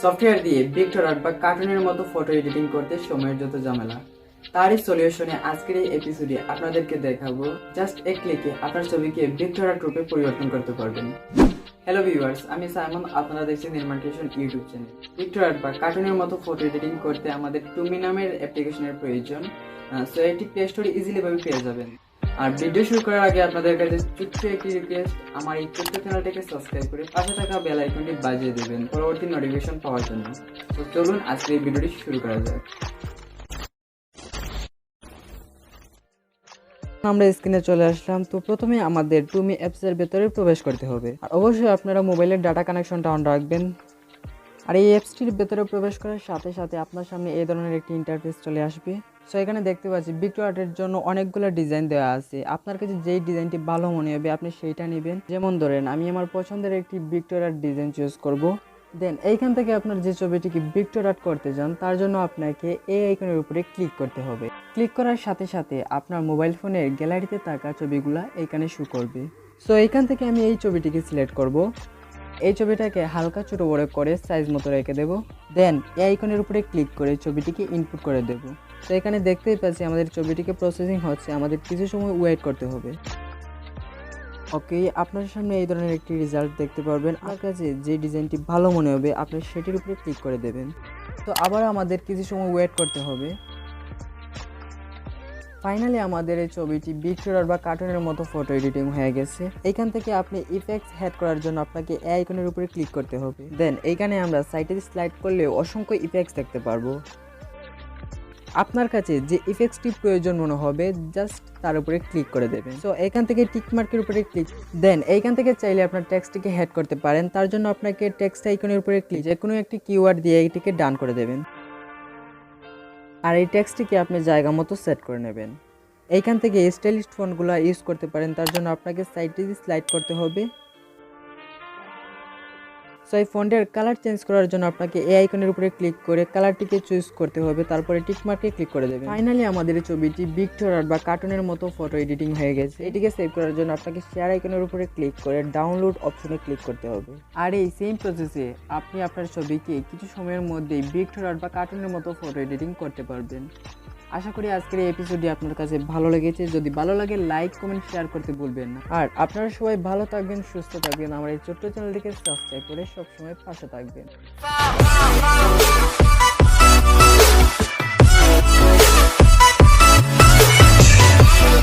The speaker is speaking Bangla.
সফটওয়্যার দিয়ে পিকচার আর্ট বা কার্টুনের মতো ফটো এডিটিং করতে সময়ের যত ঝামেলা, তারই সলিউশনে আজকের এই এপিসোডে আপনাদেরকে দেখাবো জাস্ট এক ক্লিকে আপনার ছবিকে পিকচার আর্ট রূপে পরিবর্তন করতে পারবেন। হ্যালো ভিউয়ার্স, আমি সাইমন, আপনারা দেখছেন নির্মাণ creation YouTube channel. Picture art বা কার্টুনের মতো ফটো এডিটিং করতে আমাদের ToonMe নামের অ্যাপ্লিকেশনের প্রয়োজন। সো এটি প্লে স্টোরে ইজিলি ভাবে পেয়ে যাবেন। আর ভিডিও শুরু করার আগে আপনাদের কাছে ছোট্ট একটি রিকোয়েস্ট, আমার এই ছোট্ট চ্যানেলটিকে সাবস্ক্রাইব করে পাশে থাকা বেল আইকনটি বাজিয়ে দেবেন পরবর্তী নোটিফিকেশন পাওয়ার জন্য। তো চলুন আজকে এই ভিডিওটি শুরু করা যাক। আমরা স্ক্রিনে চলে আসলাম। তো প্রথমে আমাদের ToonMe অ্যাপস এর ভেতরে প্রবেশ করতে হবে, আর অবশ্যই আপনারা মোবাইলের ডাটা কানেকশনটা অন রাখবেন। আর এই অ্যাপসটির ভেতরে প্রবেশ করার সাথে সাথে আপনার সামনে এই ধরনের একটি ইন্টারফেস চলে আসবে। সো এখানে দেখতে পাচ্ছি পিকচার আর্টের জন্য অনেকগুলো ডিজাইন দেওয়া আছে। আপনার কাছে যেই ডিজাইনটি ভালো মনে হবে আপনি সেইটা নেবেন। যেমন ধরেন আমি আমার পছন্দের একটি পিকচার আর্ট ডিজাইন চুজ করব। দেন এইখান থেকে আপনার যে ছবিটিকে পিকচার আর্ট করতে চান তার জন্য আপনাকে এই আইকনের উপরে ক্লিক করতে হবে। ক্লিক করার সাথে সাথে আপনার মোবাইল ফোনের গ্যালারিতে থাকা ছবিগুলা এইখানে শো করবে। সো এইখান থেকে আমি এই ছবিটিকে সিলেক্ট করব। এই ছবিটাকে হালকা ছোট বড় করে সাইজ মতো রেখে দেব। দেন এই আইকনের উপরে ক্লিক করে ছবিটিকে ইনপুট করে দেব। তো এখানে দেখতেই পাচ্ছি আমাদের ছবিটিকে প্রসেসিং হচ্ছে, আমাদের কিছু সময় ওয়েট করতে হবে। ওকে, আপনার সামনে এই ধরনের একটি রেজাল্ট দেখতে পারবেন। আপনার কাছে যে ডিজাইনটি ভালো মনে হবে আপনি সেটির উপরে ক্লিক করে দেবেন। তো আবার আমাদের কিছু সময় ওয়েট করতে হবে। ফাইনালি আমাদের এই ছবিটি পিকচার বা কার্টুনের মতো ফটো এডিটিং হয়ে গেছে। এইখান থেকে আপনি ইফেক্টস অ্যাড করার জন্য আপনাকে এই আইকনের উপরে ক্লিক করতে হবে। দেন এইখানে আমরা সাইডে স্লাইড করলে অসংখ্য ইফেক্টস দেখতে পারবো। আপনার কাছে যে ইফেক্টসটি প্রয়োজন মনে হবে জাস্ট তার উপরে ক্লিক করে দেবেন। সো এখান থেকে টিক মার্কের উপরে ক্লিক, দেন এইখান থেকে চাইলে আপনার টেক্সটটিকে হেড করতে পারেন। তার জন্য আপনাকে টেক্সট আইকনের উপরে ক্লিক, যে কোনো একটি কিওয়ার্ড দিয়ে এটিকে ডান করে দেবেন। আর এই টেক্সটটিকে আপনি জায়গা মতো সেট করে নেবেন। এইখান থেকে স্টাইলিশ ফন্টগুলো ইউজ করতে পারেন। তার জন্য আপনাকে সাইডে স্লাইড করতে হবে। সো এই ফন্টের কালার চেঞ্জ করার জন্য আপনাকে এই আইকনের উপরে ক্লিক করে কালারটিকে চুজ করতে হবে, তারপরে টিক মার্কে ক্লিক করে দেবেন। ফাইনালি আমাদের এই ছবিটি পিকচার আর্ট বা কার্টুনের মতো ফটো এডিটিং হয়ে গেছে। এটিকে সেভ করার জন্য আপনাকে শেয়ার আইকনের উপরে ক্লিক করে ডাউনলোড অপশনে ক্লিক করতে হবে। আর এই সেম প্রসেসে আপনি আপনার ছবিকে কিছু সময়ের মধ্যেই পিকচার আর্ট বা কার্টুনের মতো ফটো এডিটিং করতে পারবেন। আশা করি আজকের এই এপিসোডটি আপনার কাছে ভালো লেগেছে। যদি ভালো লাগে লাইক কমেন্ট শেয়ার করতে ভুলবেন না। আর আপনারা সবাই ভালো থাকবেন, সুস্থ থাকবেন। আমার এই ছোট্ট চ্যানেলটিকে সাবস্ক্রাইব করে সবসময় পাশে থাকবেন।